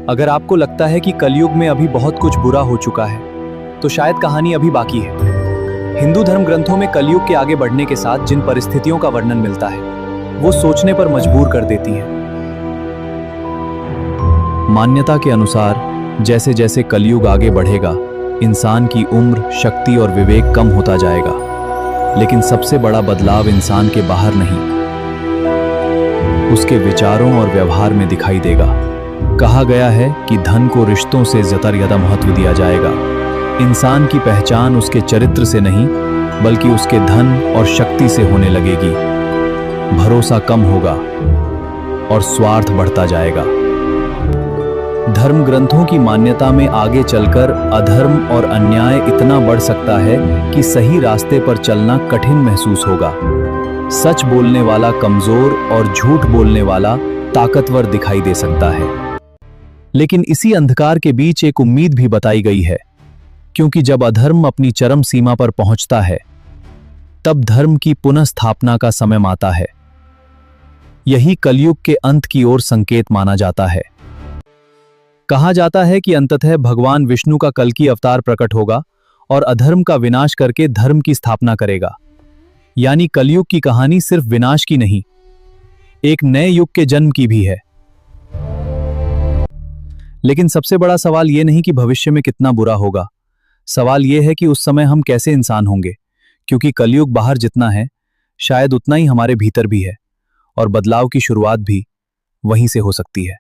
अगर आपको लगता है कि कलयुग में अभी बहुत कुछ बुरा हो चुका है, तो शायद कहानी अभी बाकी है। हिंदू धर्म ग्रंथों में कलयुग के आगे बढ़ने के साथ जिन परिस्थितियों का वर्णन मिलता है, वो सोचने पर मजबूर कर देती हैं। मान्यता के अनुसार जैसे जैसे कलयुग आगे बढ़ेगा, इंसान की उम्र, शक्ति और विवेक कम होता जाएगा। लेकिन सबसे बड़ा बदलाव इंसान के बाहर नहीं, उसके विचारों और व्यवहार में दिखाई देगा। कहा गया है कि धन को रिश्तों से ज्यादा महत्व दिया जाएगा। इंसान की पहचान उसके चरित्र से नहीं, बल्कि उसके धन और शक्ति से होने लगेगी। भरोसा कम होगा और स्वार्थ बढ़ता जाएगा। धर्म ग्रंथों की मान्यता में आगे चलकर अधर्म और अन्याय इतना बढ़ सकता है कि सही रास्ते पर चलना कठिन महसूस होगा। सच बोलने वाला कमजोर और झूठ बोलने वाला ताकतवर दिखाई दे सकता है। लेकिन इसी अंधकार के बीच एक उम्मीद भी बताई गई है, क्योंकि जब अधर्म अपनी चरम सीमा पर पहुंचता है, तब धर्म की पुनः स्थापना का समय आता है। यही कलयुग के अंत की ओर संकेत माना जाता है। कहा जाता है कि अंततः भगवान विष्णु का कल्कि अवतार प्रकट होगा और अधर्म का विनाश करके धर्म की स्थापना करेगा। यानी कलयुग की कहानी सिर्फ विनाश की नहीं, एक नए युग के जन्म की भी है। लेकिन सबसे बड़ा सवाल यह नहीं कि भविष्य में कितना बुरा होगा, सवाल यह है कि उस समय हम कैसे इंसान होंगे, क्योंकि कलयुग बाहर जितना है, शायद उतना ही हमारे भीतर भी है, और बदलाव की शुरुआत भी वहीं से हो सकती है।